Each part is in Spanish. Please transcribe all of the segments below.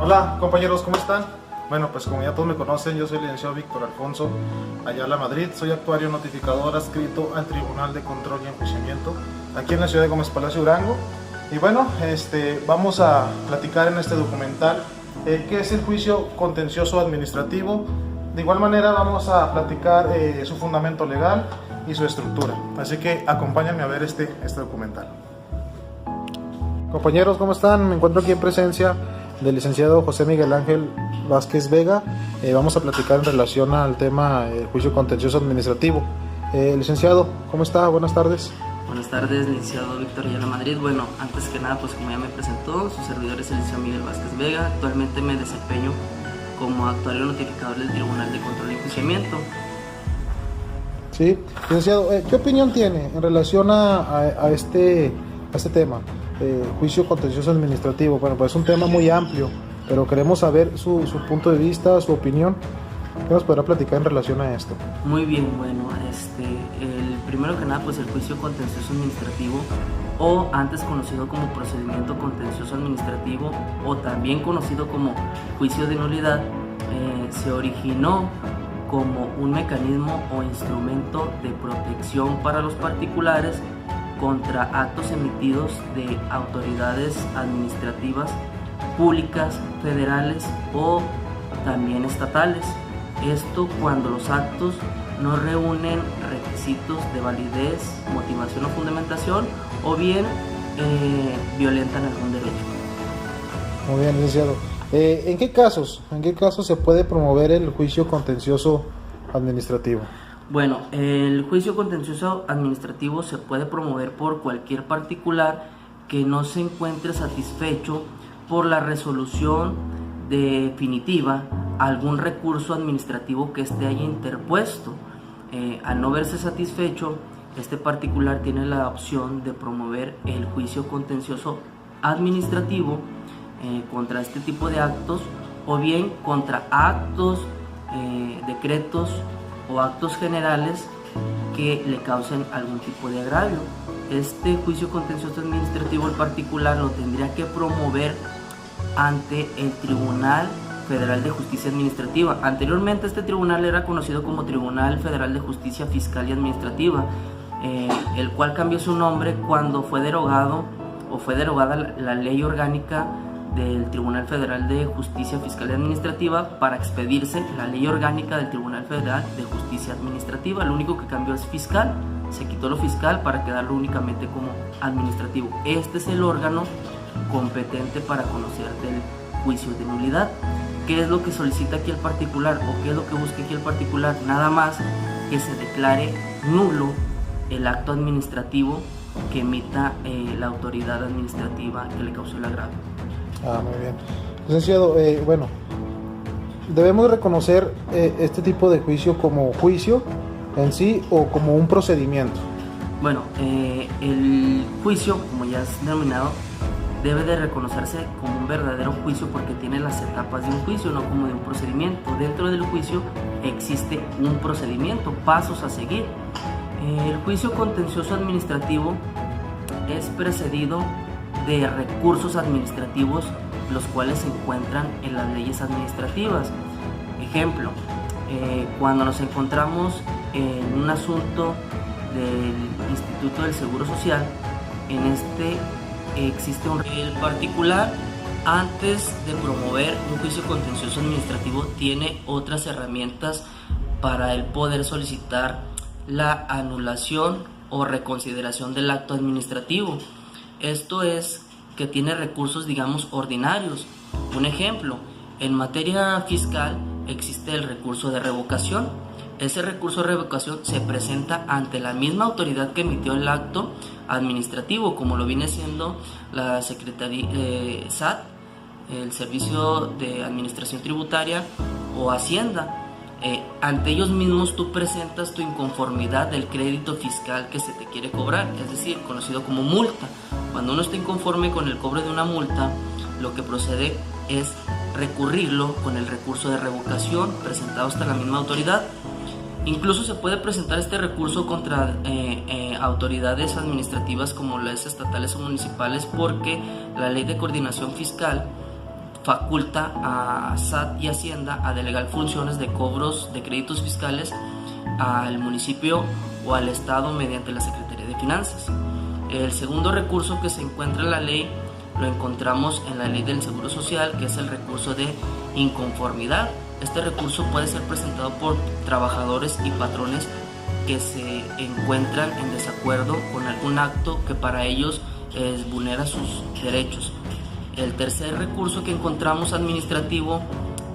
Hola compañeros, ¿cómo están? Bueno, pues como ya todos me conocen, yo soy el licenciado Víctor Alfonso Ayala Madrid, soy actuario notificador adscrito al Tribunal de Control y Enjuiciamiento aquí en la ciudad de Gómez Palacio Durango. Y bueno, vamos a platicar en este documental qué es el juicio contencioso administrativo. De igual manera vamos a platicar su fundamento legal y su estructura. Así que acompáñenme a ver este documental. Compañeros, ¿cómo están? Me encuentro aquí en presencia del licenciado José Miguel Ángel Vázquez Vega. Vamos a platicar en relación al tema juicio contencioso administrativo. Licenciado, ¿cómo está? Buenas tardes. Buenas tardes, licenciado Víctor Ayala Madrid. Bueno, antes que nada, pues como ya me presentó, su servidor es el licenciado Miguel Vázquez Vega. Actualmente me desempeño como actuario notificador del Tribunal de Control y Enjuiciamiento. Sí, licenciado, ¿qué opinión tiene en relación a este tema? Juicio contencioso administrativo. Bueno, pues es un tema muy amplio, pero queremos saber su punto de vista, su opinión. ¿Qué nos podrá platicar en relación a esto? Muy bien, bueno, el primero que nada, pues el juicio contencioso administrativo, o antes conocido como procedimiento contencioso administrativo, o también conocido como juicio de nulidad, se originó como un mecanismo o instrumento de protección para los particulares contra actos emitidos de autoridades administrativas públicas, federales o también estatales. Esto cuando los actos no reúnen requisitos de validez, motivación o fundamentación, o bien violentan algún derecho. Muy bien, licenciado. ¿En qué casos se puede promover el juicio contencioso administrativo? Bueno, el juicio contencioso administrativo se puede promover por cualquier particular que no se encuentre satisfecho por la resolución definitiva a algún recurso administrativo que éste haya interpuesto. Al no verse satisfecho, este particular tiene la opción de promover el juicio contencioso administrativo contra este tipo de actos, o bien contra actos, decretos o actos generales que le causen algún tipo de agravio. Este juicio contencioso administrativo el particular lo tendría que promover ante el Tribunal Federal de Justicia Administrativa. Anteriormente este tribunal era conocido como Tribunal Federal de Justicia Fiscal y Administrativa, el cual cambió su nombre cuando fue derogada la ley orgánica del Tribunal Federal de Justicia Fiscal y Administrativa para expedirse la ley orgánica del Tribunal Federal de Justicia Administrativa. Lo único que cambió es fiscal, se quitó lo fiscal para quedarlo únicamente como administrativo. Este es el órgano competente para conocer del juicio de nulidad. ¿Qué es lo que solicita aquí el particular o qué es lo que busca aquí el particular? Nada más que se declare nulo el acto administrativo que emita la autoridad administrativa que le causó el agravio. Muy bien. Licenciado, bueno, debemos reconocer este tipo de juicio como juicio en sí o como un procedimiento. Bueno, el juicio, como ya es denominado, debe de reconocerse como un verdadero juicio porque tiene las etapas de un juicio, no como de un procedimiento. Dentro del juicio existe un procedimiento, pasos a seguir. El juicio contencioso administrativo es precedido de recursos administrativos, los cuales se encuentran en las leyes administrativas. Ejemplo, cuando nos encontramos en un asunto del Instituto del Seguro Social, en este existe el particular, antes de promover un juicio contencioso administrativo, tiene otras herramientas para el poder solicitar la anulación o reconsideración del acto administrativo. Esto es que tiene recursos, digamos, ordinarios. Un ejemplo, en materia fiscal existe el recurso de revocación. Ese recurso de revocación se presenta ante la misma autoridad que emitió el acto administrativo, como lo viene siendo la Secretaría SAT, el Servicio de Administración Tributaria o Hacienda. Ante ellos mismos tú presentas tu inconformidad del crédito fiscal que se te quiere cobrar, es decir, conocido como multa. Cuando uno está inconforme con el cobro de una multa, lo que procede es recurrirlo con el recurso de revocación presentado hasta la misma autoridad. Incluso se puede presentar este recurso contra autoridades administrativas como las estatales o municipales, porque la Ley de Coordinación Fiscal faculta a SAT y Hacienda a delegar funciones de cobros de créditos fiscales al municipio o al estado mediante la Secretaría de Finanzas. El segundo recurso que se encuentra en la ley lo encontramos en la ley del Seguro Social, que es el recurso de inconformidad. Este recurso puede ser presentado por trabajadores y patrones que se encuentran en desacuerdo con algún acto que para ellos vulnera sus derechos. El tercer recurso que encontramos administrativo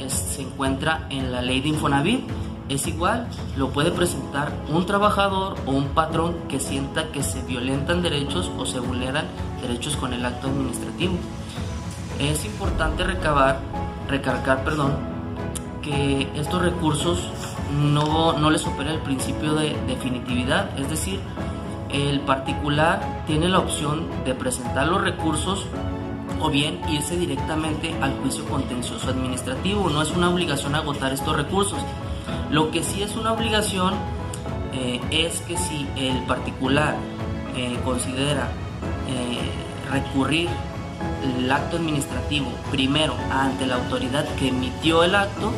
se encuentra en la ley de Infonavit. Es igual, lo puede presentar un trabajador o un patrón que sienta que se violentan derechos o se vulneran derechos con el acto administrativo. Es importante recalcar, que estos recursos no les opera el principio de definitividad, es decir, el particular tiene la opción de presentar los recursos o bien irse directamente al juicio contencioso administrativo. No es una obligación agotar estos recursos. Lo que sí es una obligación es que si el particular considera recurrir el acto administrativo primero ante la autoridad que emitió el acto,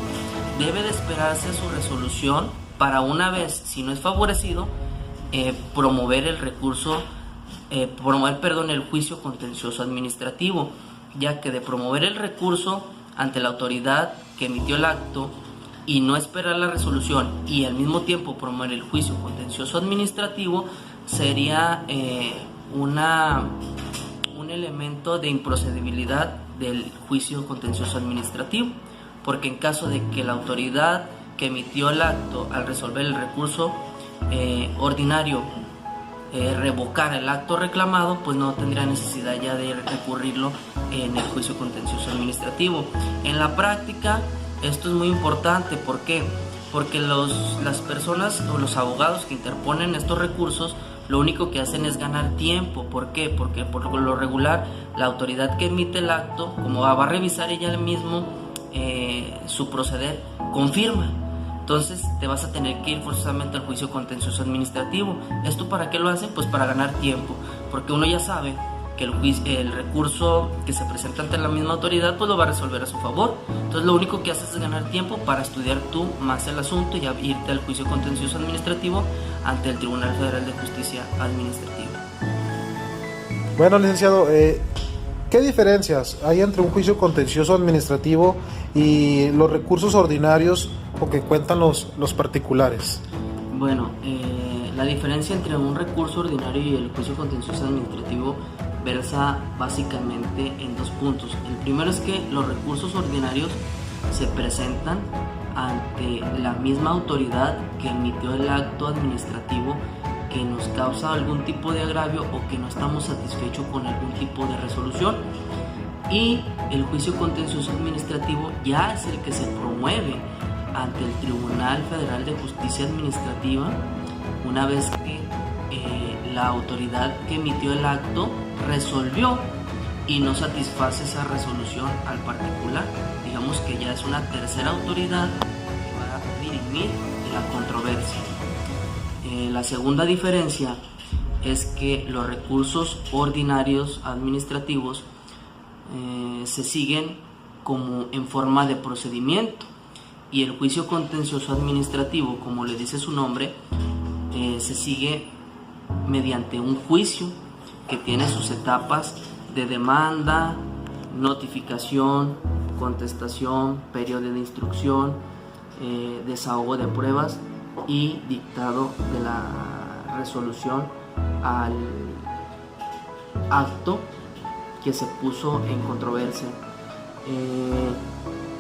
debe de esperarse su resolución para, una vez, si no es favorecido, promover el juicio contencioso administrativo, ya que de promover el recurso ante la autoridad que emitió el acto y no esperar la resolución y al mismo tiempo promover el juicio contencioso administrativo sería un elemento de improcedibilidad del juicio contencioso administrativo, porque en caso de que la autoridad que emitió el acto al resolver el recurso ordinario revocar el acto reclamado, pues no tendría necesidad ya de recurrirlo en el juicio contencioso administrativo. En la práctica esto es muy importante. ¿Por qué? Porque las personas o los abogados que interponen estos recursos lo único que hacen es ganar tiempo. ¿Por qué? Porque por lo regular la autoridad que emite el acto, como va a revisar ella mismo su proceder, confirma. Entonces te vas a tener que ir forzosamente al juicio contencioso administrativo. ¿Esto para qué lo hacen? Pues para ganar tiempo, porque uno ya sabe que el recurso que se presenta ante la misma autoridad pues lo va a resolver a su favor. Entonces lo único que haces es ganar tiempo para estudiar tú más el asunto y irte al juicio contencioso administrativo ante el Tribunal Federal de Justicia Administrativa. Bueno, licenciado, ¿qué diferencias hay entre un juicio contencioso administrativo y los recursos ordinarios o que cuentan los particulares? Bueno, la diferencia entre un recurso ordinario y el juicio contencioso administrativo versa básicamente en dos puntos. El primero es que los recursos ordinarios se presentan ante la misma autoridad que emitió el acto administrativo que nos causa algún tipo de agravio o que no estamos satisfechos con algún tipo de resolución, y el juicio contencioso administrativo ya es el que se promueve ante el Tribunal Federal de Justicia Administrativa una vez que la autoridad que emitió el acto resolvió y no satisface esa resolución al particular. Digamos que ya es una tercera autoridad que va a dirimir la controversia. La segunda diferencia es que los recursos ordinarios administrativos se siguen como en forma de procedimiento, y el juicio contencioso administrativo, como le dice su nombre, se sigue mediante un juicio que tiene sus etapas de demanda, notificación, contestación, periodo de instrucción, desahogo de pruebas y dictado de la resolución al acto que se puso en controversia.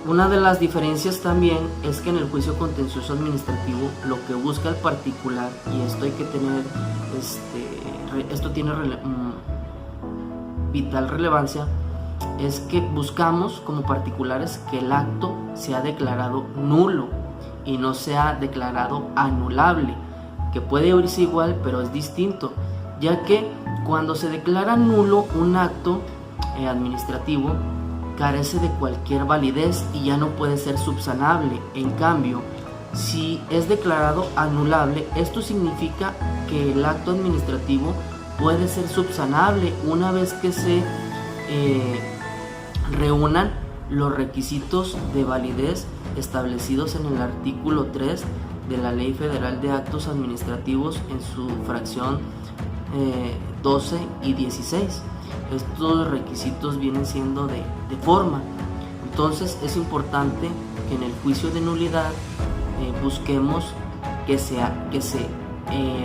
Una de las diferencias también es que en el juicio contencioso administrativo lo que busca el particular, y esto hay que tener, esto tiene vital relevancia, es que buscamos como particulares que el acto sea declarado nulo y no sea declarado anulable, que puede oírse igual pero es distinto, ya que cuando se declara nulo un acto administrativo carece de cualquier validez y ya no puede ser subsanable. En cambio, si es declarado anulable, esto significa que el acto administrativo puede ser subsanable una vez que se reúnan los requisitos de validez establecidos en el artículo 3 de la Ley Federal de Actos Administrativos en su fracción 12 y 16. Estos requisitos vienen siendo de forma. Entonces es importante que en el juicio de nulidad busquemos que se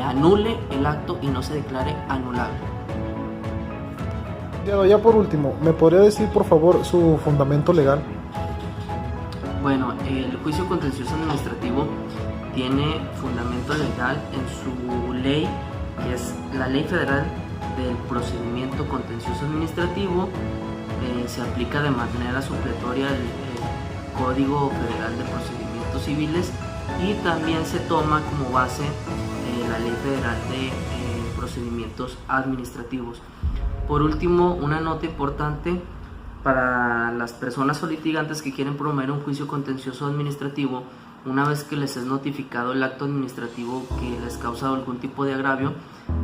anule el acto y no se declare anulable. Ya por último, ¿me podría decir por favor su fundamento legal? Bueno, el juicio contencioso administrativo tiene fundamento legal en su ley, que es la Ley Federal del Procedimiento Contencioso Administrativo. Se aplica de manera supletoria el Código Federal de Procedimientos Civiles y también se toma como base la Ley Federal de Procedimientos Administrativos. Por último, una nota importante para las personas o litigantes que quieren promover un juicio contencioso administrativo. Una vez que les es notificado el acto administrativo que les causa algún tipo de agravio,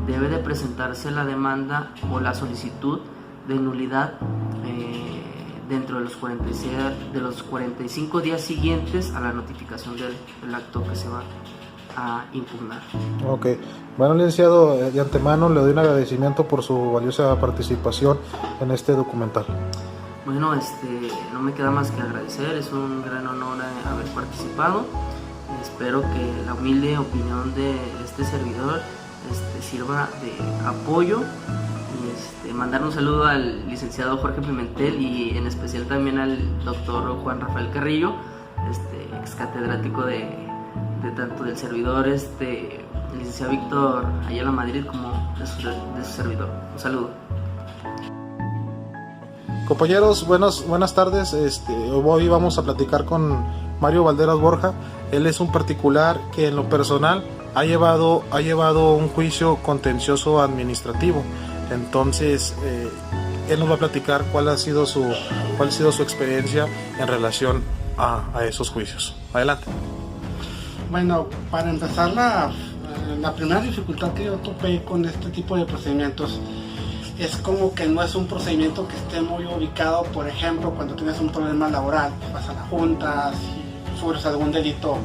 debe de presentarse la demanda o la solicitud de nulidad dentro de los 45 días siguientes a la notificación del acto que se va a impugnar. Ok, bueno, licenciado, de antemano le doy un agradecimiento por su valiosa participación en este documental. Bueno, no me queda más que agradecer, es un gran honor haber participado. Espero que la humilde opinión de este servidor sirva de apoyo y mandar un saludo al licenciado Jorge Pimentel y en especial también al doctor Juan Rafael Carrillo, ex catedrático de tanto del servidor, el licenciado Víctor Ayala Madrid, como de su servidor. Un saludo. Compañeros, buenas tardes. Hoy vamos a platicar con Mario Valderas Borja. Él es un particular que en lo personal ha llevado un juicio contencioso administrativo. Entonces, él nos va a platicar cuál ha sido su experiencia en relación a esos juicios. Adelante. Bueno, para empezar, la primera dificultad que yo topé con este tipo de procedimientos es como que no es un procedimiento que esté muy ubicado. Por ejemplo, cuando tienes un problema laboral, vas a la junta, si sufres algún delito,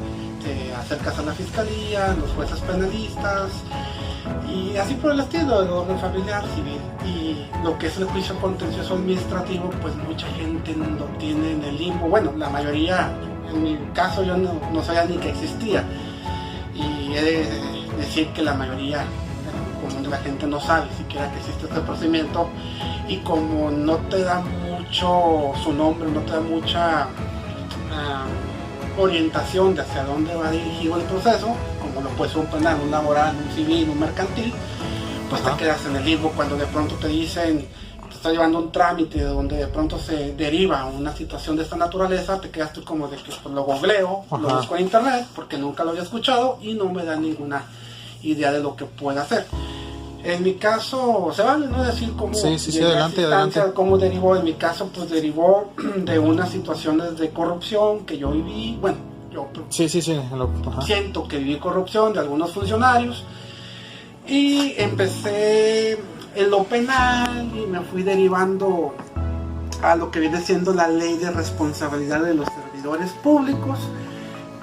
te acercas a la fiscalía, los jueces penalistas y así por el estilo, el orden familiar, civil. Y lo que es el juicio contencioso administrativo, pues mucha gente lo tiene en el limbo. Bueno, la mayoría, en mi caso yo no sabía ni que existía, y he de decir que la mayoría de la gente no sabe siquiera que existe este procedimiento, y como no te da mucho su nombre, no te da mucha orientación de hacia dónde va dirigido el proceso, como lo puede ser un penal, un laboral, un civil, un mercantil, pues te quedas en el limbo. Cuando de pronto te dicen, te está llevando un trámite donde de pronto se deriva una situación de esta naturaleza, te quedas tú como de que pues, lo googleo, lo busco en internet, porque nunca lo había escuchado y no me da ninguna idea de lo que pueda hacer. En mi caso, se vale no decir cómo adelante. Cómo derivó. En mi caso, pues derivó de unas situaciones de corrupción que yo viví. Bueno, yo siento que viví corrupción de algunos funcionarios, y empecé en lo penal y me fui derivando a lo que viene siendo la ley de responsabilidad de los servidores públicos,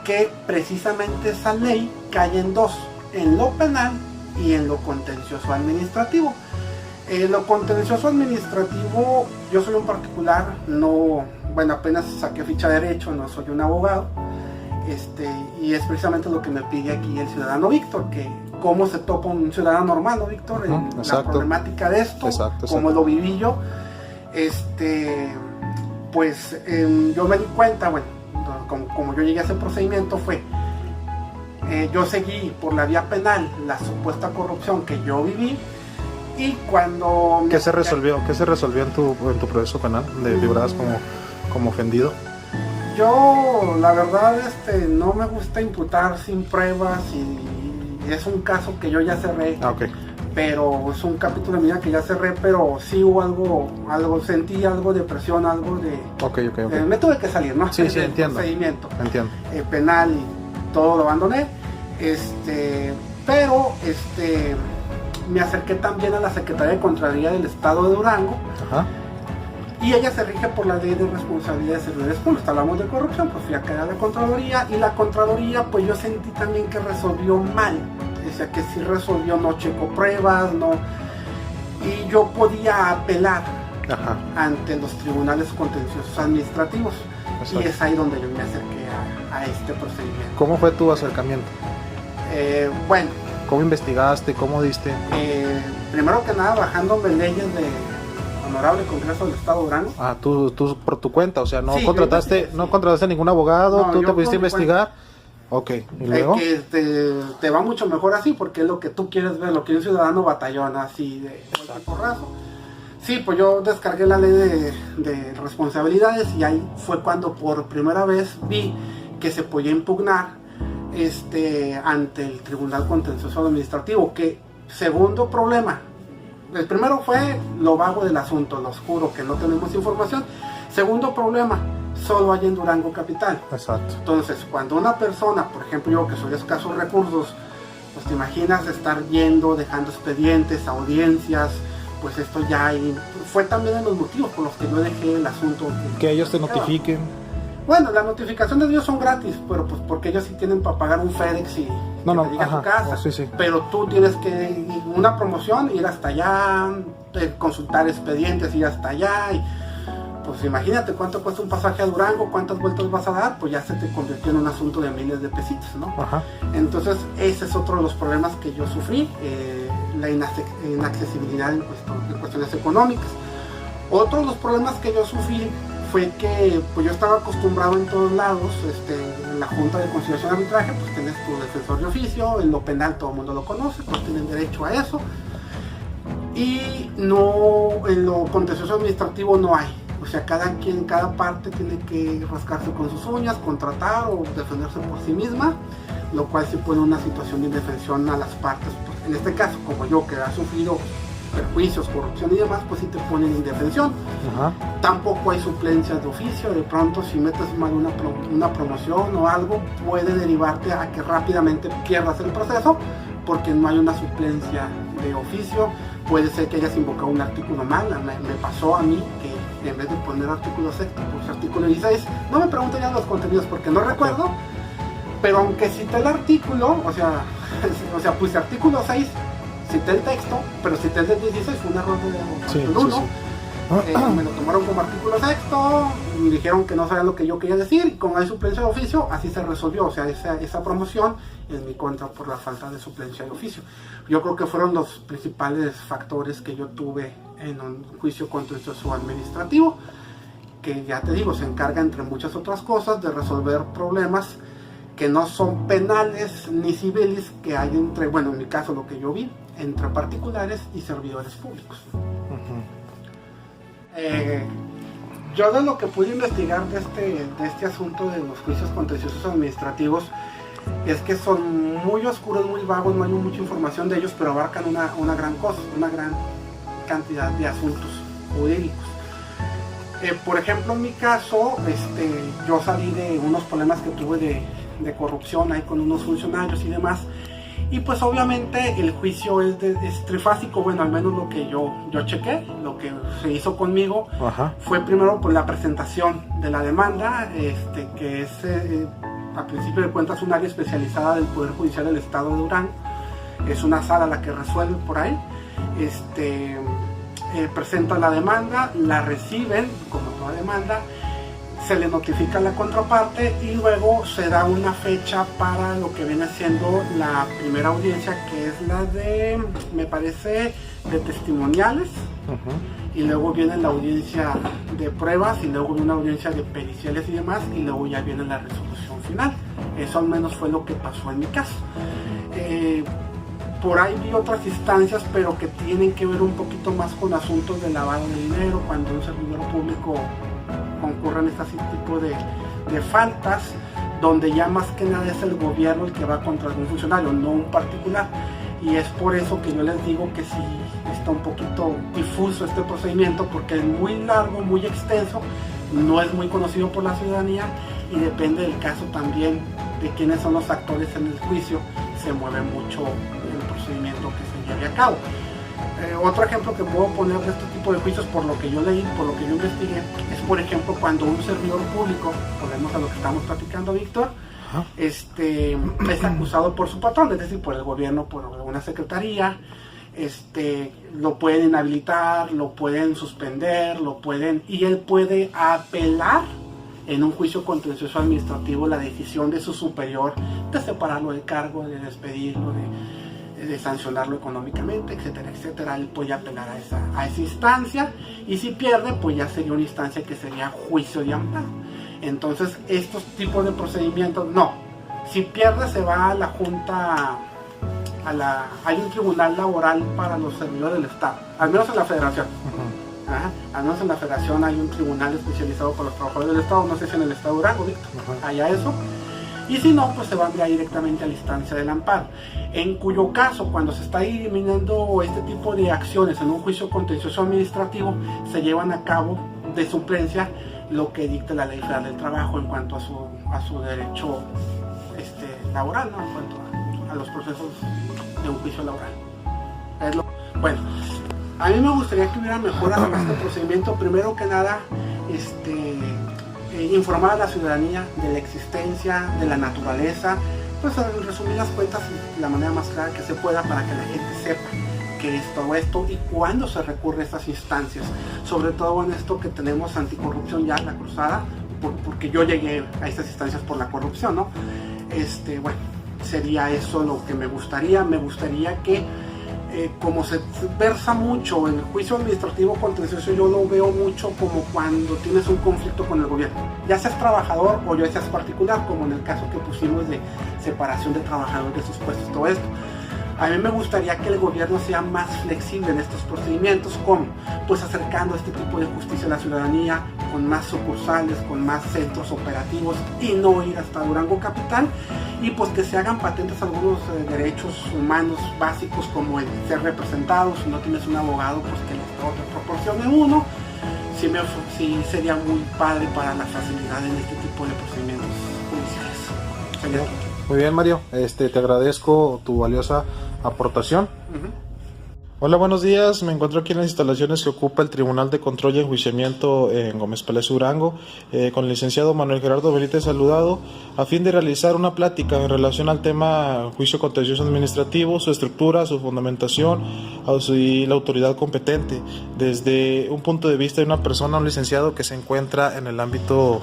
que precisamente esa ley cae en dos: en lo penal y en lo contencioso administrativo. Lo contencioso administrativo, yo soy un particular, apenas saqué ficha de derecho, no soy un abogado, y es precisamente lo que me pide aquí el ciudadano Víctor, que cómo se topa un ciudadano normal, ¿no, Víctor? La problemática de esto, cómo lo viví yo. Yo me di cuenta, como yo llegué a ese procedimiento fue, yo seguí por la vía penal la supuesta corrupción que yo viví, y cuando... ¿Qué se resolvió en tu proceso penal? ¿De figurabas como ofendido? Yo, la verdad, no me gusta imputar sin pruebas, y es un caso que yo ya cerré. Pero es un capítulo de mi vida que ya cerré, pero sí hubo algo, sentí algo de presión, algo de... me tuve que salir, ¿no? Sí, entiendo. Procedimiento Entiendo. Penal, y todo lo abandoné. Me acerqué también a la Secretaría de Contraloría del Estado de Durango. y ella se rige por la ley de responsabilidad de servidores públicos. Hablamos de corrupción, pues fui a caer a la Contraloría, y la Contraloría pues yo sentí también que resolvió mal, o sea que sí resolvió, no checó pruebas, no, y yo podía apelar ante los tribunales contenciosos administrativos. Exacto. Y es ahí donde yo me acerqué a este procedimiento. ¿Cómo fue tu acercamiento? Bueno. ¿Cómo investigaste? ¿Cómo diste? Primero que nada, bajándome leyes de Honorable Congreso del Estado de Durango. Ah, tú por tu cuenta, o sea, no sí, contrataste, no contrataste ningún abogado, no, tú te pudiste investigar. Ok, ¿y luego? Que te va mucho mejor así, porque es lo que tú quieres ver, lo que un ciudadano batallona así de porrazo. Sí, pues yo descargué la ley de responsabilidades, y ahí fue cuando por primera vez vi que se podía impugnar ante el Tribunal Contencioso Administrativo. Que segundo problema, el primero fue lo vago del asunto, lo oscuro, que no tenemos información. Segundo problema, solo hay en Durango capital. Exacto. Entonces, cuando una persona, por ejemplo yo que soy de escasos recursos, pues te imaginas estar yendo, dejando expedientes, audiencias, pues esto ya fue también de los motivos por los que yo dejé el asunto. Que ellos te notifiquen. Bueno, las notificaciones de ellos son gratis, pero pues porque ellos sí tienen para pagar un FedEx y te llegue a tu casa. Sí. Pero tú tienes que, una promoción, ir hasta allá, consultar expedientes, ir hasta allá. Y pues imagínate cuánto cuesta un pasaje a Durango, cuántas vueltas vas a dar, pues ya se te convirtió en un asunto de miles de pesitos, ¿no? Entonces ese es otro de los problemas que yo sufrí, la inaccesibilidad en cuestiones económicas. Otro de los problemas que yo sufrí fue que pues yo estaba acostumbrado en todos lados, en la Junta de Conciliación y Arbitraje, pues tienes tu defensor de oficio, en lo penal todo el mundo lo conoce, pues tienen derecho a eso, y no, en lo contencioso administrativo no hay, o sea, cada parte tiene que rascarse con sus uñas, contratar o defenderse por sí misma, lo cual sí pone una situación de indefensión a las partes, pues, en este caso, como yo, que ha sufrido perjuicios, corrupción y demás, pues sí te ponen en indefensión. Tampoco hay suplencias de oficio. De pronto, si metes mal una promoción o algo, puede derivarte a que rápidamente pierdas el proceso, porque no hay una suplencia de oficio. Puede ser que hayas invocado un artículo mal. Me pasó a mí que en vez de poner artículo 6, puse artículo 16. No me pregunten ya los contenidos porque no recuerdo, pero aunque cité el artículo, o sea, puse artículo 6, cité el texto, pero cité el del 16, fue un error de artículo 1. Me lo tomaron como artículo sexto, me dijeron que no sabían lo que yo quería decir, y como hay suplencia de oficio, así se resolvió. O sea, esa promoción en mi contra por la falta de suplencia de oficio. Yo creo que fueron los principales factores que yo tuve en un juicio contencioso administrativo, que ya te digo, se encarga entre muchas otras cosas de resolver problemas que no son penales ni civiles, que hay entre, bueno, en mi caso lo que yo vi, entre particulares y servidores públicos. Yo de lo que pude investigar de este asunto de los juicios contenciosos administrativos es que son muy oscuros, muy vagos, no hay mucha información de ellos, pero abarcan una gran cosa, una gran cantidad de asuntos jurídicos. Por ejemplo, en mi caso, yo salí de unos problemas que tuve de corrupción ahí con unos funcionarios y demás, y pues obviamente el juicio es trifásico. Bueno, al menos lo que yo chequé, lo que se hizo conmigo. Fue primero por la presentación de la demanda, que es a principio de cuentas un área especializada del Poder Judicial del Estado de Durango. Es una sala la que resuelve por ahí. Presenta la demanda, la reciben como toda demanda, se le notifica a la contraparte y luego se da una fecha para lo que viene siendo la primera audiencia, que es la de, me parece, de testimoniales. Y luego viene la audiencia de pruebas, y luego una audiencia de periciales y demás, y luego ya viene la resolución final. Eso al menos fue lo que pasó en mi caso. Por ahí vi otras instancias, pero que tienen que ver un poquito más con asuntos de lavado de dinero, cuando un servidor público concurren este tipo de faltas, donde ya más que nada es el gobierno el que va contra algún funcionario, no un particular. Y es por eso que yo les digo que sí está un poquito difuso este procedimiento, porque es muy largo, muy extenso, no es muy conocido por la ciudadanía, y depende del caso también de quiénes son los actores en el juicio, se mueve mucho el procedimiento que se lleve a cabo. Otro ejemplo que puedo poner de este tipo de juicios, por lo que yo leí, por lo que yo investigué, es por ejemplo cuando un servidor público, volvemos a lo que estamos platicando, Víctor, es acusado por su patrón, es decir, por el gobierno, por una secretaría, lo pueden inhabilitar, lo pueden suspender, y él puede apelar en un juicio contencioso administrativo la decisión de su superior de separarlo del cargo, de despedirlo, de sancionarlo económicamente, etcétera, etcétera. Él puede apelar a esa instancia, y si pierde, pues ya sería una instancia que sería juicio de amparo. Entonces, estos tipos de procedimientos, no. Si pierde, se va a la Junta, hay un tribunal laboral para los servidores del Estado, al menos en la Federación. Al menos en la Federación hay un tribunal especializado para los trabajadores del Estado, no sé si en el Estado de Durango, Víctor, haya eso. Y si no, pues se van ya directamente a la instancia del amparo, en cuyo caso, cuando se está eliminando este tipo de acciones en un juicio contencioso administrativo, se llevan a cabo de suplencia lo que dicta la Ley Federal del Trabajo en cuanto a su derecho laboral, ¿no? En cuanto a los procesos de un juicio laboral. Bueno, a mí me gustaría que hubiera mejoras en este procedimiento. Primero que nada, informar a la ciudadanía de la existencia, de la naturaleza, pues en resumidas cuentas, de la manera más clara que se pueda, para que la gente sepa qué es todo esto y cuándo se recurre a estas instancias. Sobre todo en esto que tenemos anticorrupción ya, la cruzada, porque yo llegué a estas instancias por la corrupción, ¿no? Bueno, sería eso lo que me gustaría. Me gustaría que, como se versa mucho en el juicio administrativo contencioso, yo lo veo mucho como cuando tienes un conflicto con el gobierno, ya seas trabajador o ya seas particular, como en el caso que pusimos de separación de trabajadores de sus puestos, todo esto. A mí me gustaría que el gobierno sea más flexible en estos procedimientos, como pues acercando este tipo de justicia a la ciudadanía, con más sucursales, con más centros operativos, y no ir hasta Durango capital, y pues que se hagan patentes algunos derechos humanos básicos, como el ser representado. Si no tienes un abogado, pues que el Estado te proporcione uno. Sí sería muy padre para la facilidad en este tipo de procedimientos judiciales. Muy bien, Mario, te agradezco tu valiosa aportación. Hola, buenos días. Me encuentro aquí en las instalaciones que ocupa el Tribunal de Control y Enjuiciamiento en Gómez Palacio Durango, con el licenciado Manuel Gerardo Benítez Saludado, a fin de realizar una plática en relación al tema juicio contencioso administrativo, su estructura, su fundamentación y la autoridad competente, desde un punto de vista de una persona, un licenciado que se encuentra en el ámbito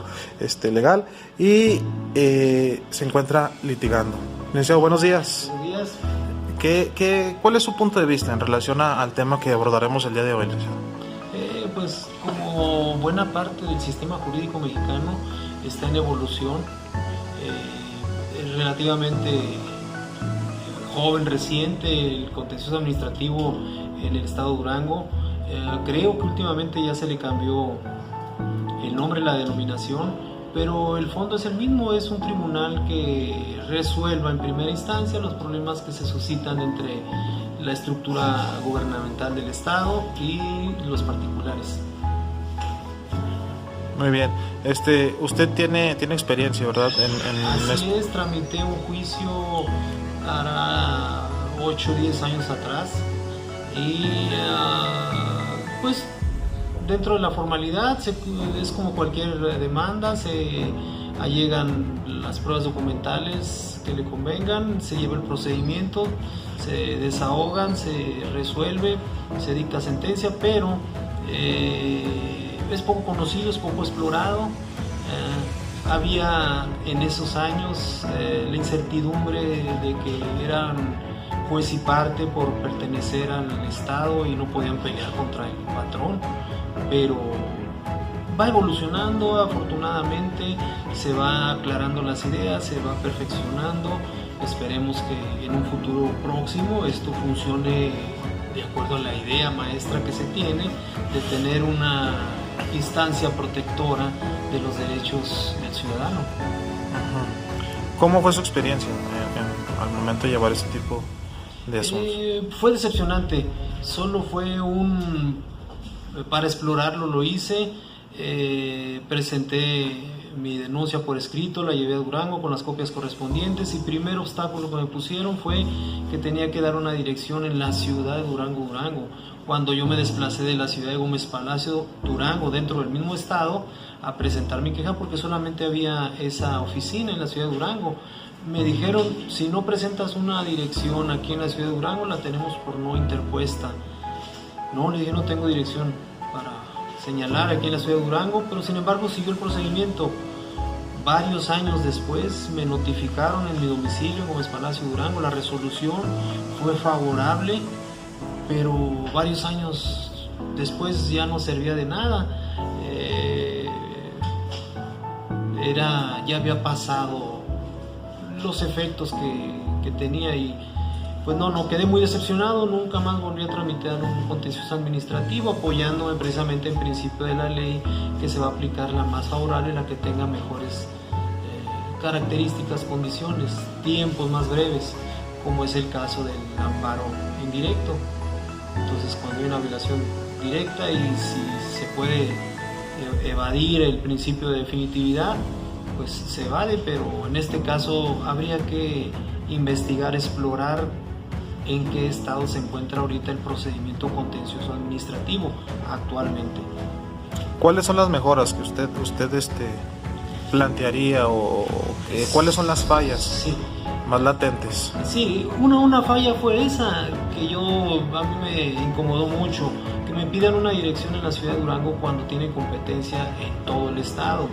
legal y se encuentra litigando. Licenciado, buenos días. Buenos días. ¿Cuál es su punto de vista en relación al tema que abordaremos el día de hoy? Pues como buena parte del sistema jurídico mexicano está en evolución, es relativamente joven, reciente el contencioso administrativo en el estado de Durango. Creo que últimamente ya se le cambió el nombre, la denominación, pero el fondo es el mismo. Es un tribunal que resuelva en primera instancia los problemas que se suscitan entre la estructura gubernamental del Estado y los particulares. Muy bien. Usted tiene experiencia, ¿verdad? Así es, tramité un juicio hará 8 o 10 años atrás y pues dentro de la formalidad es como cualquier demanda, se allegan las pruebas documentales que le convengan, se lleva el procedimiento, se desahogan, se resuelve, se dicta sentencia, pero es poco conocido, es poco explorado. Había en esos años la incertidumbre de que eran juez y parte por pertenecer al Estado y no podían pelear contra el patrón, pero va evolucionando, afortunadamente se va aclarando las ideas, se va perfeccionando. Esperemos que en un futuro próximo esto funcione de acuerdo a la idea maestra que se tiene de tener una instancia protectora de los derechos del ciudadano. ¿Cómo fue su experiencia al momento de llevar este tipo de asuntos? Fue decepcionante, solo fue para explorarlo lo hice, presenté mi denuncia por escrito, la llevé a Durango con las copias correspondientes y primer obstáculo que me pusieron fue que tenía que dar una dirección en la ciudad de Durango, cuando yo me desplacé de la ciudad de Gómez Palacio, Durango, dentro del mismo estado, a presentar mi queja porque solamente había esa oficina en la ciudad de Durango. Me dijeron, si no presentas una dirección aquí en la ciudad de Durango, la tenemos por no interpuesta. No, le dije, no tengo dirección para señalar aquí en la ciudad de Durango, pero sin embargo siguió el procedimiento. Varios años después me notificaron en mi domicilio en Gómez Palacio, Durango, la resolución fue favorable, pero varios años después ya no servía de nada. Ya había pasado los efectos que tenía y pues no, quedé muy decepcionado. Nunca más volví a tramitar un contencioso administrativo, apoyándome precisamente en principio de la ley, que se va a aplicar la más favorable, la que tenga mejores características, condiciones, tiempos más breves, como es el caso del amparo indirecto. Entonces, cuando hay una violación directa y si se puede evadir el principio de definitividad, pues se evade, pero en este caso habría que investigar, explorar en qué estado se encuentra ahorita el procedimiento contencioso administrativo actualmente. ¿Cuáles son las mejoras que usted plantearía o cuáles son las fallas más latentes? Sí, una falla fue esa, que a mí me incomodó mucho, que me pidan una dirección en la ciudad de Durango cuando tiene competencia en todo el estado.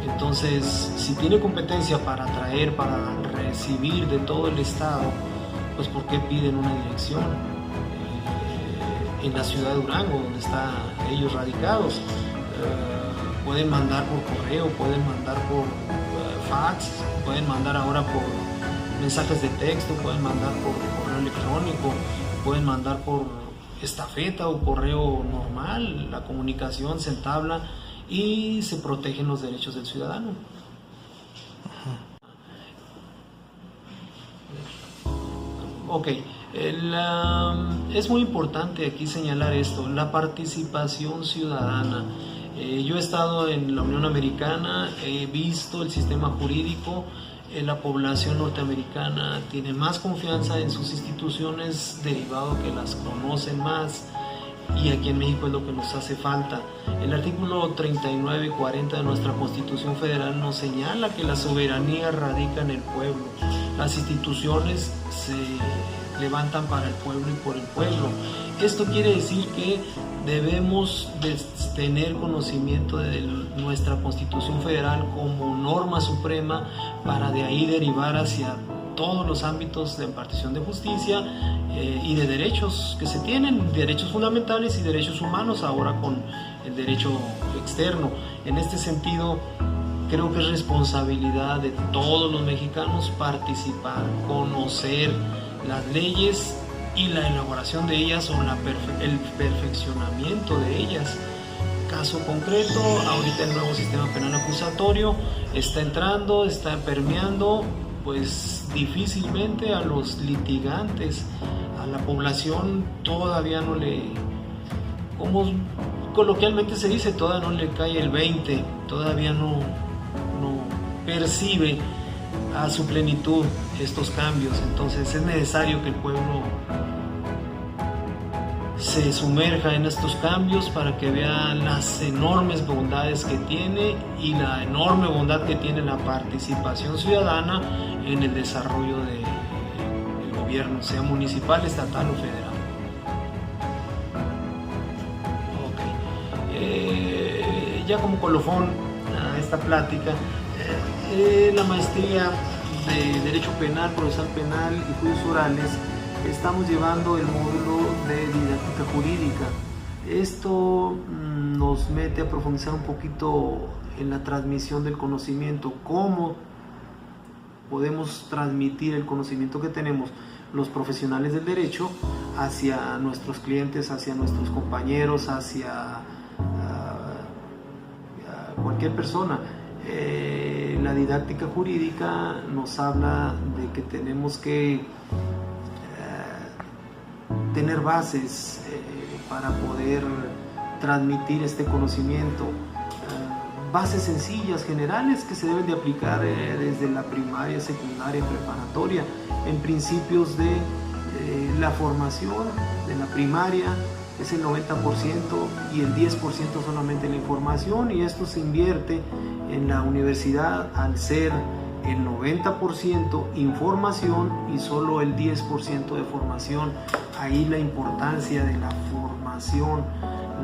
Entonces, si tiene competencia para traer, para recibir de todo el estado, pues ¿por qué piden una dirección en la ciudad de Durango, donde están ellos radicados? Pueden mandar por correo, pueden mandar por fax, pueden mandar ahora por mensajes de texto, pueden mandar por correo electrónico, pueden mandar por estafeta o correo normal. La comunicación se entabla y se protegen los derechos del ciudadano. Ok, es muy importante aquí señalar esto, la participación ciudadana. Yo he estado en la Unión Americana, he visto el sistema jurídico, la población norteamericana tiene más confianza en sus instituciones derivado que las conocen más, y aquí en México es lo que nos hace falta. El artículo 39 y 40 de nuestra Constitución Federal nos señala que la soberanía radica en el pueblo. Las instituciones se levantan para el pueblo y por el pueblo. Esto quiere decir que debemos de tener conocimiento de nuestra Constitución Federal como norma suprema para de ahí derivar hacia todos los ámbitos de impartición de justicia y de derechos que se tienen, derechos fundamentales y derechos humanos, ahora con el derecho externo. En este sentido, creo que es responsabilidad de todos los mexicanos participar, conocer las leyes y la elaboración de ellas o el perfeccionamiento de ellas. Caso concreto, ahorita el nuevo sistema penal acusatorio está entrando, está permeando, pues difícilmente a los litigantes, a la población todavía no le, como coloquialmente se dice, todavía no le cae el 20, todavía no percibe a su plenitud estos cambios. Entonces es necesario que el pueblo se sumerja en estos cambios para que vea las enormes bondades que tiene y la enorme bondad que tiene la participación ciudadana en el desarrollo del gobierno, sea municipal, estatal o federal. Ya como colofón a esta plática, la maestría de Derecho Penal, Procesal Penal y Juicios Orales, estamos llevando el módulo de didáctica jurídica. Esto nos mete a profundizar un poquito en la transmisión del conocimiento, cómo podemos transmitir el conocimiento que tenemos los profesionales del derecho hacia nuestros clientes, hacia nuestros compañeros, hacia cualquier persona. La didáctica jurídica nos habla de que tenemos que tener bases para poder transmitir este conocimiento, bases sencillas, generales, que se deben de aplicar desde la primaria, secundaria, preparatoria, en principios de la formación de la primaria. Es el 90% y el 10% solamente la información, y esto se invierte en la universidad al ser el 90% información y solo el 10% de formación. Ahí la importancia de la formación.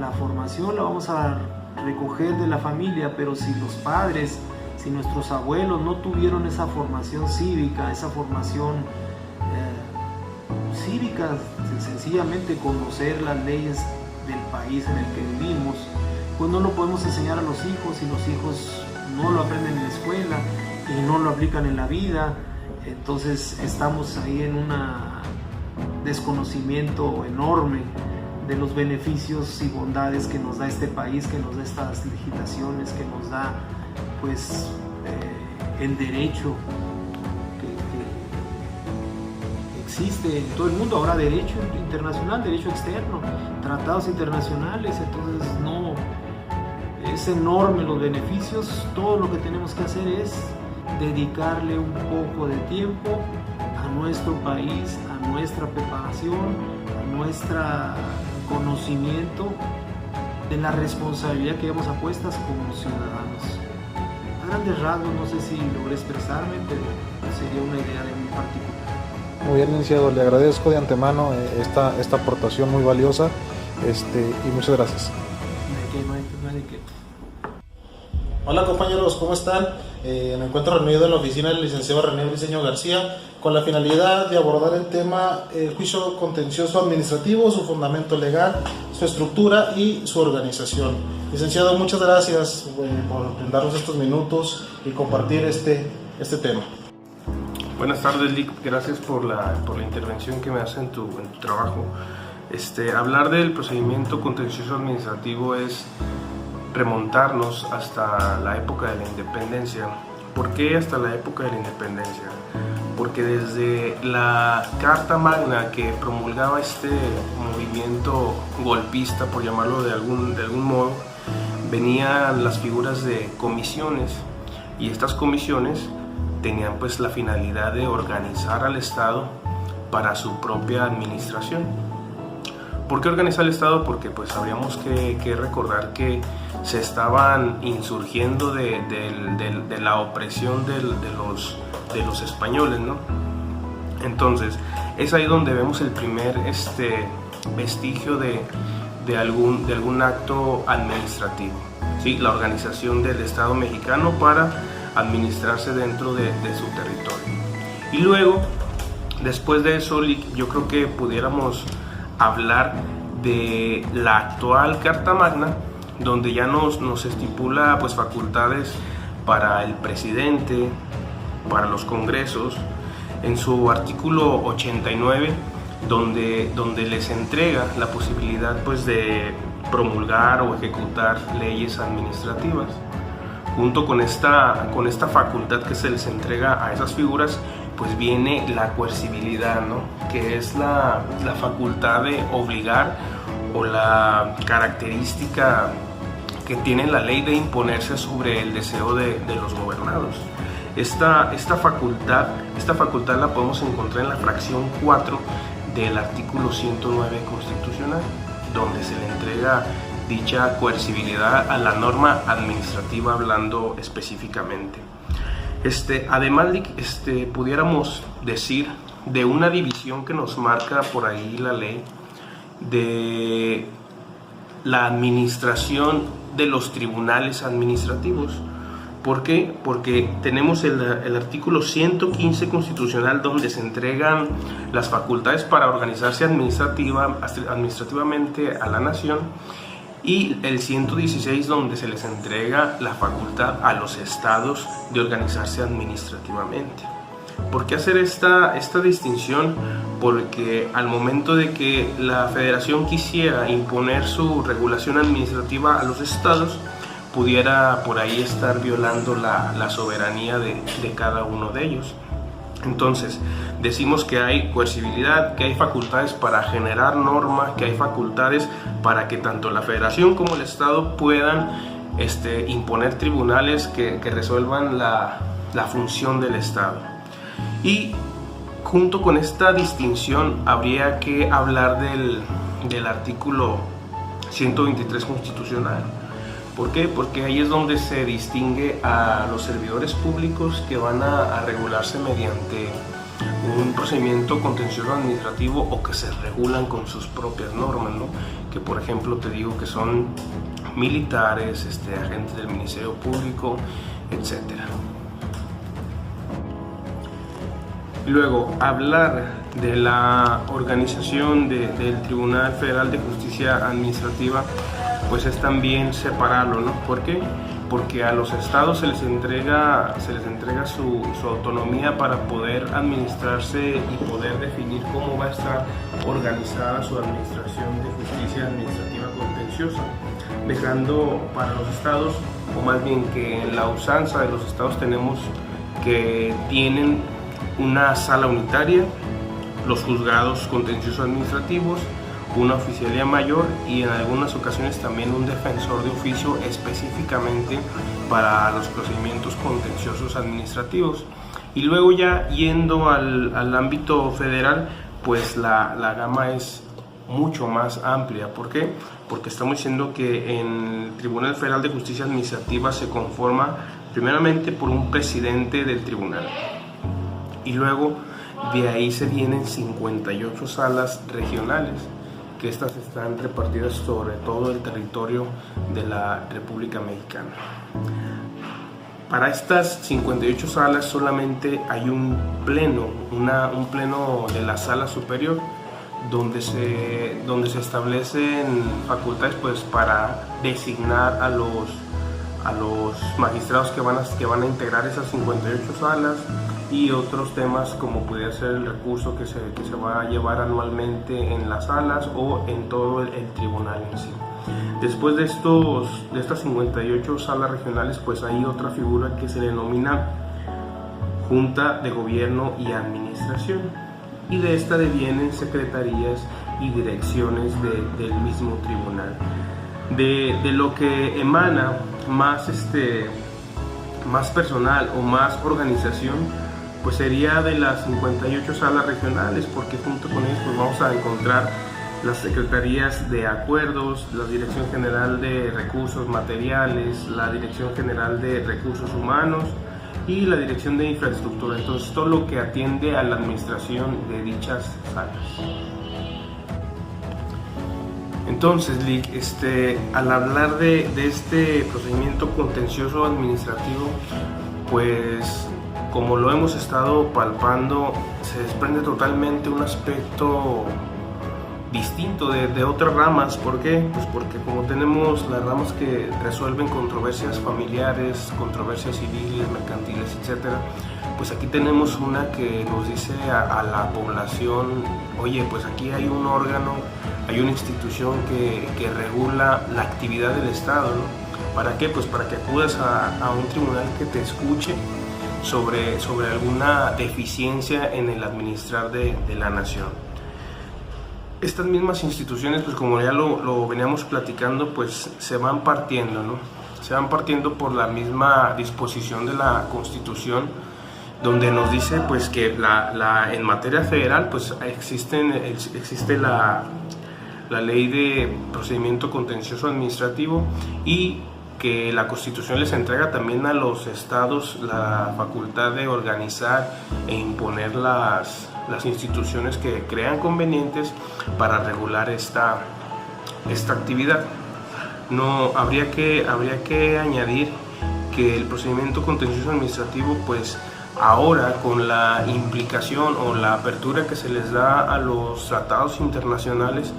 La formación la vamos a recoger de la familia, pero si los padres, si nuestros abuelos no tuvieron esa formación cívica, esa formación cívica, sencillamente conocer las leyes del país en el que vivimos, pues no lo podemos enseñar a los hijos, y los hijos no lo aprenden en la escuela y no lo aplican en la vida. Entonces estamos ahí en un desconocimiento enorme de los beneficios y bondades que nos da este país, que nos da estas legislaciones, que nos da pues el derecho existe en todo el mundo. Ahora derecho internacional, derecho externo, tratados internacionales. Entonces no, es enorme los beneficios. Todo lo que tenemos que hacer es dedicarle un poco de tiempo a nuestro país, a nuestra preparación, a nuestro conocimiento de la responsabilidad que llevamos a cuestas como ciudadanos. A grandes rasgos, no sé si logré expresarme, pero sería una idea de mi particular. Muy bien, licenciado, le agradezco de antemano esta aportación muy valiosa, y muchas gracias. ¿De qué? No hay de qué. Hola compañeros, ¿cómo están? Me encuentro reunido en la oficina del licenciado René Briceño García con la finalidad de abordar el tema juicio contencioso administrativo, su fundamento legal, su estructura y su organización. Licenciado, muchas gracias por brindarnos estos minutos y compartir este tema. Buenas tardes, Lick. Gracias por la intervención que me hace en tu trabajo. Hablar del procedimiento contencioso administrativo es remontarnos hasta la época de la independencia. ¿Por qué hasta la época de la independencia? Porque desde la Carta Magna que promulgaba este movimiento golpista, por llamarlo de algún modo, venían las figuras de comisiones, y estas comisiones tenían pues la finalidad de organizar al Estado para su propia administración. ¿Por qué organizar el Estado? Porque pues habríamos que recordar que se estaban insurgiendo de la opresión de los españoles, ¿no? Entonces es ahí donde vemos el primer vestigio de algún acto administrativo, ¿sí? La organización del Estado mexicano para administrarse dentro de su territorio. Y luego, después de eso, yo creo que pudiéramos hablar de la actual Carta Magna, donde ya nos estipula pues facultades para el presidente, para los congresos, en su artículo 89, donde les entrega la posibilidad pues de promulgar o ejecutar leyes administrativas. Junto con esta facultad que se les entrega a esas figuras, pues viene la coercibilidad, ¿no? Que es la facultad de obligar, o la característica que tiene la ley de imponerse sobre el deseo de los gobernados. Esta facultad la podemos encontrar en la fracción 4 del artículo 109 constitucional, donde se le entrega dicha coercibilidad a la norma administrativa, hablando específicamente. Además, pudiéramos decir de una división que nos marca por ahí la ley de la administración de los tribunales administrativos. ¿Por qué? Porque tenemos el artículo 115 constitucional, donde se entregan las facultades para organizarse administrativamente a la nación, y el 116, donde se les entrega la facultad a los estados de organizarse administrativamente. ¿Por qué hacer esta distinción? Porque al momento de que la federación quisiera imponer su regulación administrativa a los estados, pudiera por ahí estar violando la soberanía de cada uno de ellos. Entonces, decimos que hay coercibilidad, que hay facultades para generar normas, que hay facultades para que tanto la federación como el estado puedan imponer tribunales que resuelvan la función del Estado. Y junto con esta distinción habría que hablar del artículo 123 constitucional. ¿Por qué? Porque ahí es donde se distingue a los servidores públicos que van a regularse mediante un procedimiento contencioso administrativo o que se regulan con sus propias normas, ¿no? Que por ejemplo te digo que son militares, agentes del Ministerio Público, etc. Luego, hablar de la organización del Tribunal Federal de Justicia Administrativa, pues es también separarlo, ¿no? ¿Por qué? Porque a los estados se les entrega su autonomía para poder administrarse y poder definir cómo va a estar organizada su administración de justicia administrativa contenciosa, dejando para los estados, o más bien que en la usanza de los estados tenemos que tienen una sala unitaria, los juzgados contenciosos administrativos, una oficialía mayor y en algunas ocasiones también un defensor de oficio específicamente para los procedimientos contenciosos administrativos. Y luego ya yendo al ámbito federal, pues la gama es mucho más amplia. ¿Por qué? Porque estamos diciendo que en el Tribunal Federal de Justicia Administrativa se conforma primeramente por un presidente del tribunal y luego de ahí se vienen 58 salas regionales, que estas están repartidas sobre todo el territorio de la República Mexicana. Para estas 58 salas solamente hay un pleno de la sala superior, donde se establecen facultades pues para designar a los magistrados que van a integrar esas 58 salas y otros temas como pudiera ser el recurso que se va a llevar anualmente en las salas o en todo el tribunal en sí. Después de estas 58 salas regionales, pues hay otra figura que se denomina Junta de Gobierno y Administración, y de esta devienen secretarías y direcciones del mismo tribunal. De lo que emana más personal o más organización, pues sería de las 58 salas regionales, porque junto con ellos pues vamos a encontrar las secretarías de acuerdos, la Dirección General de Recursos Materiales, la Dirección General de Recursos Humanos y la Dirección de Infraestructura. Entonces, todo lo que atiende a la administración de dichas salas. Entonces, Lick, al hablar de este procedimiento contencioso administrativo, pues como lo hemos estado palpando, se desprende totalmente un aspecto distinto de otras ramas. ¿Por qué? Pues porque como tenemos las ramas que resuelven controversias familiares, controversias civiles, mercantiles, etc., pues aquí tenemos una que nos dice a la población, oye, pues aquí hay un órgano, hay una institución que regula la actividad del Estado, ¿no? ¿Para qué? Pues para que acudas a un tribunal que te escuche sobre alguna deficiencia en el administrar de la nación. Estas mismas instituciones, pues como ya lo veníamos platicando, pues se van partiendo, ¿no? Se van partiendo por la misma disposición de la Constitución, donde nos dice pues que en materia federal pues existe la ley de procedimiento contencioso administrativo, y que la Constitución les entrega también a los estados la facultad de organizar e imponer las instituciones que crean convenientes para regular esta actividad. No habría que añadir que el procedimiento contencioso administrativo, pues ahora con la implicación o la apertura que se les da a los tratados internacionales,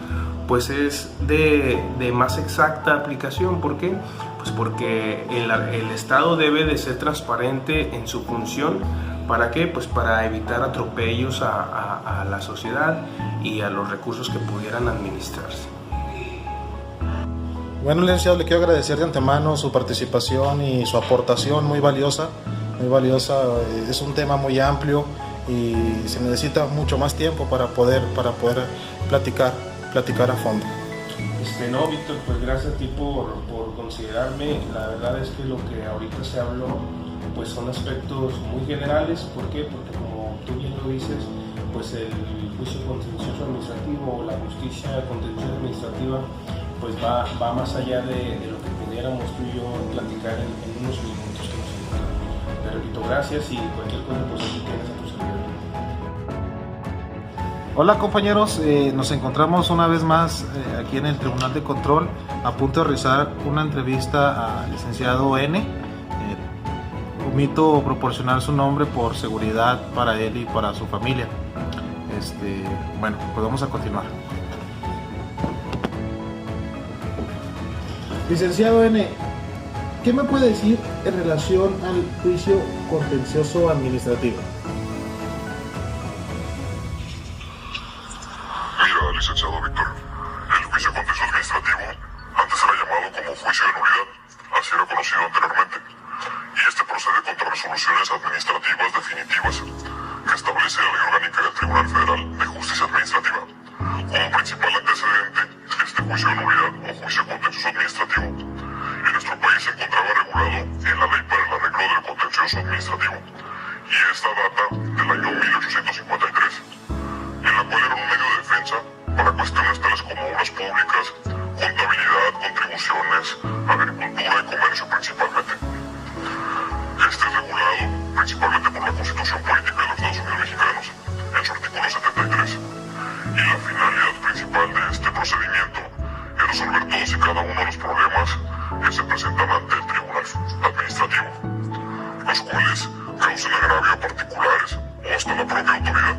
pues es de más exacta aplicación. ¿Por qué? Pues porque el Estado debe de ser transparente en su función. ¿Para qué? Pues para evitar atropellos a la sociedad y a los recursos que pudieran administrarse. Bueno, licenciado, le quiero agradecer de antemano su participación y su aportación muy valiosa, muy valiosa. Es un tema muy amplio y se necesita mucho más tiempo para poder platicar a fondo. No, Víctor, pues gracias a ti por considerarme. La verdad es que lo que ahorita se habló pues son aspectos muy generales. ¿Por qué? Porque como tú bien lo dices, pues el juicio contencioso administrativo o la justicia contenciosa administrativa pues va más allá de lo que pudiéramos tú y yo platicar en unos minutos que nos encontramos. Te repito, gracias, y cualquier cosa pues aquí tienes a tu servidor. Hola compañeros, nos encontramos una vez más aquí en el Tribunal de Control, a punto de realizar una entrevista al licenciado N. Omito proporcionar su nombre por seguridad para él y para su familia. Bueno, pues vamos a continuar. Licenciado N, ¿qué me puede decir en relación al juicio contencioso administrativo? Mira, licenciado Víctor, el juicio contencioso administrativo antes era llamado como juicio de nulidad, así era conocido anteriormente, y este procede contra resoluciones administrativas definitivas que establece la Ley Orgánica del Tribunal Federal de Justicia Administrativa. Como principal antecedente, este juicio de nulidad o juicio contencioso administrativo en nuestro país se encontraba regulado en la Ley para el Arreglo del Contencioso Administrativo, y esta data del año 1853, en la cual era un medio de defensa para cuestiones tales como obras públicas, contabilidad, contribuciones, agricultura y comercio principalmente. Este es regulado principalmente por la Constitución Política de los Estados Unidos Mexicanos, en su artículo 73, y la finalidad principal de este procedimiento es resolver todos y cada uno de los problemas que se presentan ante el Tribunal Administrativo, los cuales causan agravio a particulares o hasta la propia autoridad.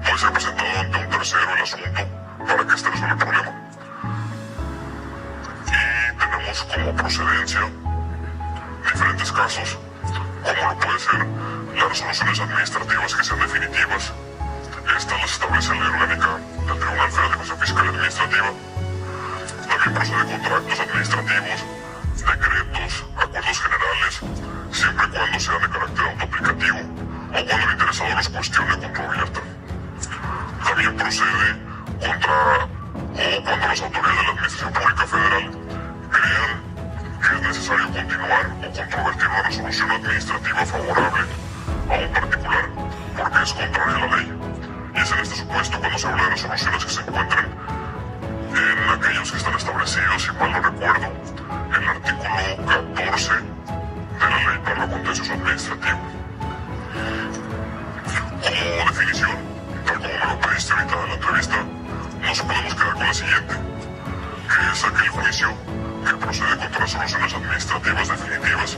Puede ser presentado ante un tercero el asunto para que éste resuelva el problema. Y tenemos como procedencia diferentes casos, como lo puede ser las resoluciones administrativas que sean definitivas. Estas las establece la Ley Orgánica del Tribunal Federal de Justicia Fiscal y Administrativa. También procede contra actos administrativos, decretos, acuerdos generales, siempre y cuando sean de carácter autoaplicativo o cuando el interesado los cuestione con control abierta. También procede contra o cuando las autoridades de la Administración Pública Federal crean que es necesario continuar o controvertir una resolución administrativa favorable a un particular porque es contraria a la ley. Y es en este supuesto cuando se habla de resoluciones que se encuentran en aquellos que están establecidos, si mal no recuerdo, en el artículo 14 de la Ley para el Contencioso Administrativo. Como definición, tal como me lo pediste ahorita en la entrevista, nos podemos quedar con la siguiente, que es aquel juicio que procede contra resoluciones administrativas definitivas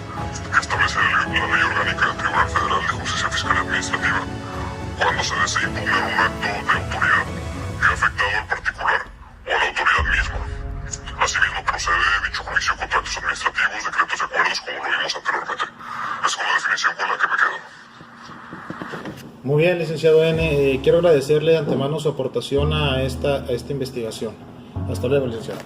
que establece la Ley Orgánica del Tribunal Federal de Justicia Fiscal y Administrativa, cuando se desea impugnar un acto de autoridad que ha afectado al particular o a la autoridad misma. Asimismo, procede dicho juicio contra actos administrativos, decretos y acuerdos, como lo vimos anteriormente. Es con la definición con la que me quedo. Muy bien, licenciado N. Quiero agradecerle de antemano su aportación a esta investigación. Hasta luego, licenciado.